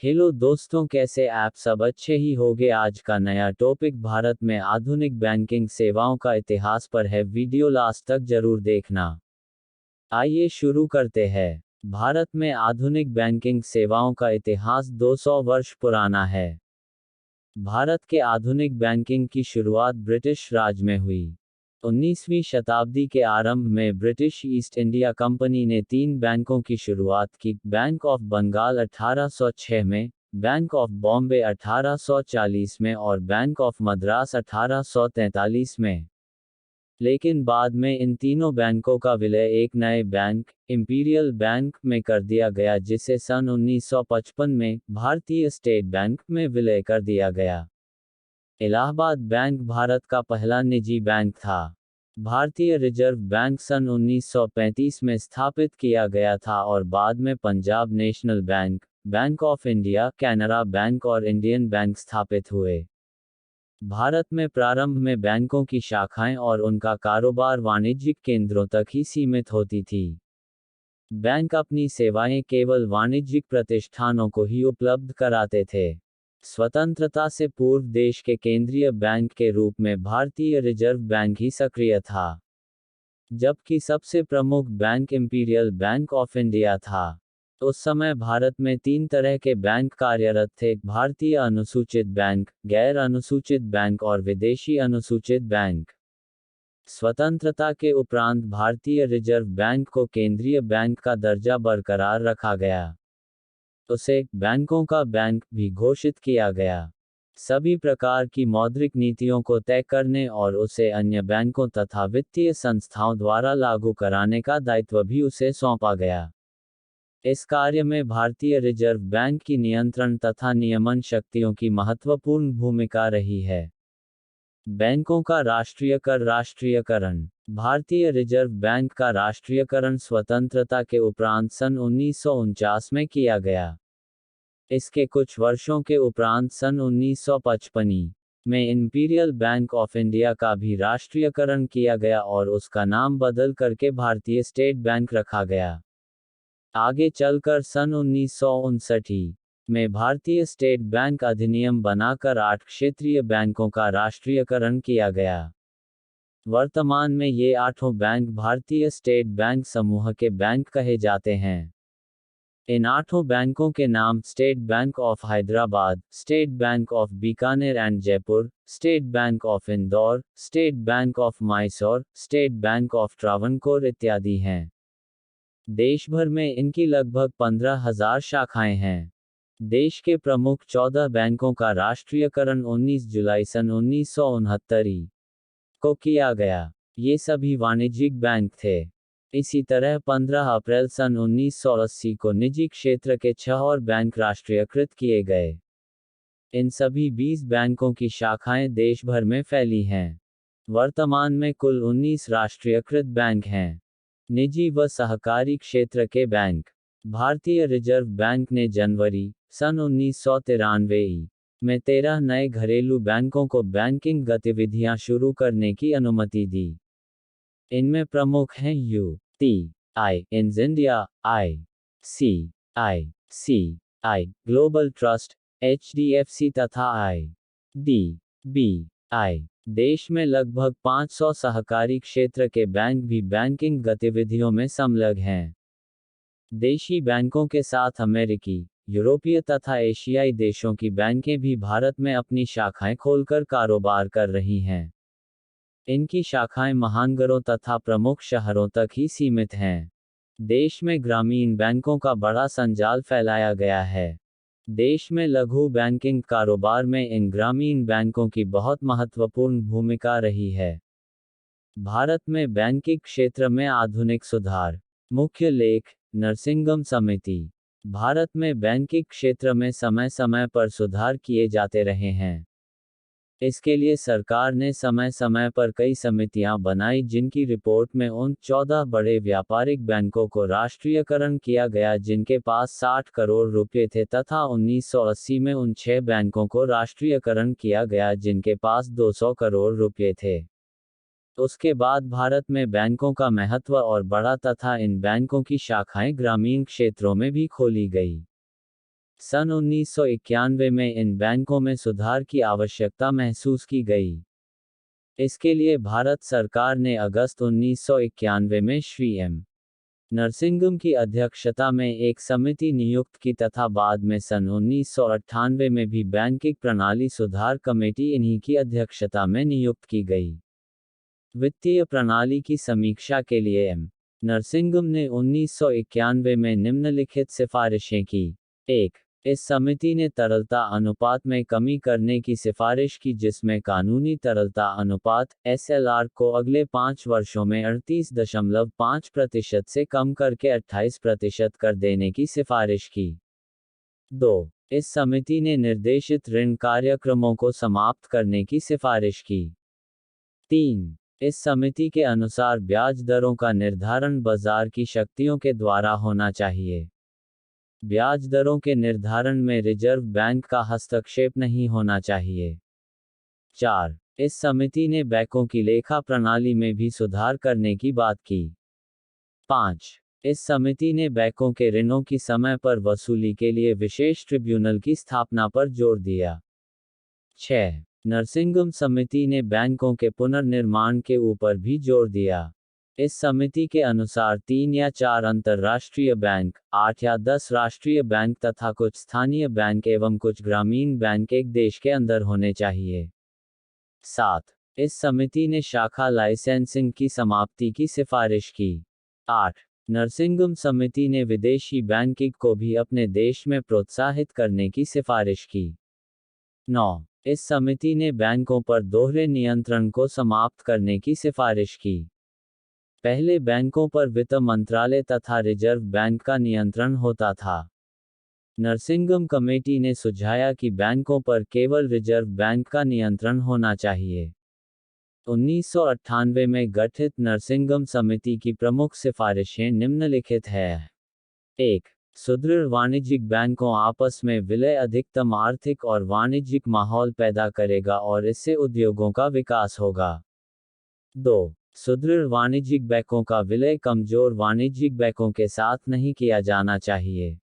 Hello दोस्तों, कैसे आप सब अच्छे ही होंगे। आज का नया टॉपिक भारत में आधुनिक बैंकिंग सेवाओं का इतिहास पर है। वीडियो लास्ट तक जरूर देखना। आइए शुरू करते हैं। भारत में आधुनिक बैंकिंग सेवाओं का इतिहास 200 वर्ष पुराना है। भारत के आधुनिक बैंकिंग की शुरुआत ब्रिटिश राज में हुई। 19वीं शताब्दी के आरंभ में ब्रिटिश ईस्ट इंडिया कंपनी ने 3 बैंकों की शुरुआत की। बैंक ऑफ बंगाल 1806 में, बैंक ऑफ बॉम्बे 1840 में और बैंक ऑफ मद्रास 1843 में। लेकिन बाद में इन तीनों बैंकों का विलय एक नए बैंक, इंपीरियल बैंक में कर दिया गया, जिसे सन 1955 में भारतीय स्टेट बैंक में विलय कर दिया गया। इलाहाबाद बैंक भारत का पहला निजी बैंक था। भारतीय रिजर्व बैंक सन 1935 में स्थापित किया गया था और बाद में Punjab national bank, bank of India, Canara bank और इंडियन बैंक स्थापित हुए। भारत में प्रारंभ में बैंकों की शाखाएं और उनका कारोबार वाणिज्यिक केंद्रों तक ही सीमित होती थी। बैंक अपनी सेवाएं केवल वाणिज्यिक प्रतिष्ठानों को ही उपलब्ध कराते थे। स्वतंत्रता से पूर्व देश के केंद्रीय बैंक के रूप में भारतीय रिजर्व बैंक ही सक्रिय था, जबकि सबसे प्रमुख bank imperial bank of India था। उस समय भारत में 3 तरह के बैंक कार्यरत थे: भारतीय अनुसूचित बैंक, गैर अनुसूचित बैंक और विदेशी अनुसूचित बैंक। स्वतंत्रता के उपरांत भारतीय रिजर्व बैंक को केंद्रीय बैंक का दर्जा बरकरार रखा गया। उसे बैंकों का बैंक भी घोषित किया गया। सभी प्रकार की मौद्रिक नीतियों को तय करने और उसे अन्य बैंकों तथा वित्तीय संस्थाओं द्वारा लागू कराने का दायित्व भी उसे सौंपा गया। इस कार्य में भारतीय रिजर्व बैंक की नियंत्रण तथा नियमन शक्तियों की महत्वपूर्ण भूमिका रही है। बैंकों का राष्ट्रीयकरण। भारतीय रिजर्व बैंक का राष्ट्रीयकरण स्वतंत्रता के उपरांत सन 1949 में किया गया। इसके कुछ वर्षों के उपरांत सन 1955 में इंपीरियल बैंक ऑफ इंडिया का भी राष्ट्रीयकरण किया गया और उसका नाम बदल करके भारतीय स्टेट बैंक रखा गया। आगे चलकर सन 1959 में भारतीय स्टेट बैंक अधिनियम बनाकर 8 क्षेत्रीय बैंकों का राष्ट्रीयकरण किया गया। वर्तमान में ये 8 बैंक भारतीय स्टेट बैंक समूह के बैंक कहे जाते हैं। इन 8 बैंकों के नाम state bank of Hyderabad, state bank of Bikaner and Jaipur, state bank of Indore, state bank of Mysore, state bank of Travancore इत्यादि हैं। देश भर में इनकी लगभग 15,000 शाखाएं हैं। देश के प्रमुख 14 बैंकों का राष्ट्रीयकरण 19 जुलाई सन 1969 को किया गया। ये सभी वाणिज्यिक बैंक थे। इसी तरह 15 अप्रैल सन 1980 को निजी क्षेत्र के 6 और बैंक राष्ट्रीयकृत किए गए। इन सभी 20 बैंकों की शाखाएं देश भर में फैली हैं। वर्तमान में कुल 19 राष्ट्रीयकृत बैंक हैं। निजी व सहकारी क्षेत्र के बैंक। भारतीय रिजर्व बैंक ने जनवरी सन 1993 में 13 नए घरेलू बैंकों को बैंकिंग गतिविधियां शुरू करने की अनुमति दी। इनमें प्रमुख हैं UTI India, ICICI global trust, HDFC तथा IDBI। देश में लगभग 500 सहकारी क्षेत्र के बैंक भी बैंकिंग गतिविधियों में संलग्न हैं। देशी बैंकों के साथ अमेरिकी, यूरोपीय तथा एशियाई देशों की बैंकें भी भारत में अपनी शाखाएं खोलकर कारोबार कर रही हैं। इनकी शाखाएं महानगरों तथा प्रमुख शहरों तक ही सीमित हैं। देश में ग्रामीण बैंकों का बड़ा संजाल फैलाया गया है। देश में लघु बैंकिंग कारोबार में इन ग्रामीण बैंकों की बहुत महत्वपूर्ण भूमिका रही है। भारत में बैंकिंग क्षेत्र में आधुनिक सुधार। मुख्य लेख: नरसिंगम समिति। भारत में बैंकिंग क्षेत्र में समय समय पर सुधार किए जाते रहे हैं। इसके लिए सरकार ने समय समय पर कई समितियां बनाई, जिनकी रिपोर्ट में उन 14 बड़े व्यापारिक बैंकों को राष्ट्रीयकरण किया गया जिनके पास 60 करोड़ रुपए थे, तथा 1980 में उन 6 बैंकों को राष्ट्रीयकरण किया गया जिनके पास 200 करोड़ रुपए थे। उसके बाद भारत में बैंकों का महत्व और बढ़ा तथा इन बैंकों की शाखाएं ग्रामीण क्षेत्रों में भी खोली गई। सन 1991 में इन बैंकों में सुधार की आवश्यकता महसूस की गई। इसके लिए भारत सरकार ने अगस्त 1991 में श्री एम. नरसिंगम की अध्यक्षता में एक समिति नियुक्त की तथा बाद में सन 1998 में भी बैंकिंग प्रणाली सुधार कमेटी इन्हीं की अध्यक्षता में नियुक्त की गई। वित्तीय प्रणाली की समीक्षा के लिए एम. नरसिंगम ने 1991 में निम्नलिखित सिफारिशें की। 1. इस समिति ने तरलता अनुपात में कमी करने की सिफारिश की, जिसमें कानूनी तरलता अनुपात (SLR) को अगले 5 वर्षों में 38.5% से कम करके 28% कर देने की सिफारिश की। 2. इस समिति ने निर्देशित ऋण कार्यक्रमों को समाप्त करने की सिफारिश की। 3. इस समिति के अनुसार ब्याज दरों का निर्धारण बाजार की शक्तियों के द्वारा होना चाहिए। ब्याज दरों के निर्धारण में रिजर्व बैंक का हस्तक्षेप नहीं होना चाहिए। 4. इस समिति ने बैंकों की लेखा प्रणाली में भी सुधार करने की बात की। 5. इस समिति ने बैंकों के ऋणों की समय पर वसूली के लिए विशेष ट्रिब्यूनल की स्थापना पर जोर दिया। 6. नरसिंगम समिति ने बैंकों के पुनर्निर्माण के ऊपर भी जोर दिया। इस समिति के अनुसार 3 या 4 अंतर्राष्ट्रीय बैंक, 8 या 10 राष्ट्रीय बैंक तथा कुछ स्थानीय बैंक एवं कुछ ग्रामीण बैंक एक देश के अंदर होने चाहिए। 7. इस समिति ने शाखा लाइसेंसिंग की समाप्ति की सिफारिश की। 8. नरसिंगम समिति ने विदेशी बैंकिंग को भी अपने देश में प्रोत्साहित करने की सिफारिश की। 9. इस समिति ने बैंकों पर दोहरे नियंत्रण को समाप्त करने की सिफारिश की। पहले बैंकों पर वित्त मंत्रालय तथा रिजर्व बैंक का नियंत्रण होता था। नरसिंगम कमेटी ने सुझाया कि बैंकों पर केवल रिजर्व बैंक का नियंत्रण होना चाहिए। 1998 में गठित नरसिंगम समिति की प्रमुख सिफारिशें निम्नलिखित हैं। 1. सुदृढ़ वाणिज्यिक बैंकों आपस में विलय अधिकतम आर्थिक और वाणिज्यिक माहौल पैदा करेगा और इससे उद्योगों का विकास होगा। 2. सुदृढ़ वाणिज्यिक बैंकों का विलय कमजोर वाणिज्यिक बैंकों के साथ नहीं किया जाना चाहिए।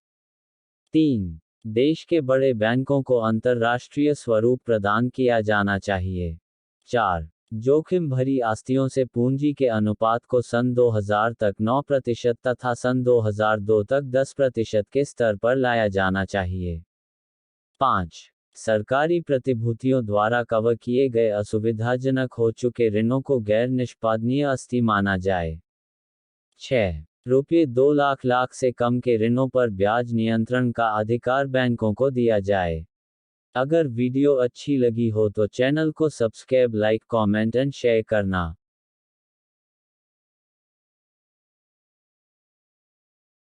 3. देश के बड़े बैंकों को अंतर्राष्ट्रीय स्वरूप प्रदान किया जाना चाहिए। 4. जोखिम भरी आस्तियों से पूंजी के अनुपात को सन 2000 तक 9% तथा सन 2002 तक 10% के स्तर पर लाया जाना चाहिए। 5. सरकारी प्रतिभूतियों द्वारा कवर किए गए असुविधाजनक हो चुके ऋणों को गैर निष्पादनीय आस्ति माना जाए। 6. रुपये 2 लाख से कम के ऋणों पर ब्याज नियंत्रण का अधिकार बैंकों को दिया जाए। अगर वीडियो अच्छी लगी हो तो चैनल को subscribe, like, comment and share करना।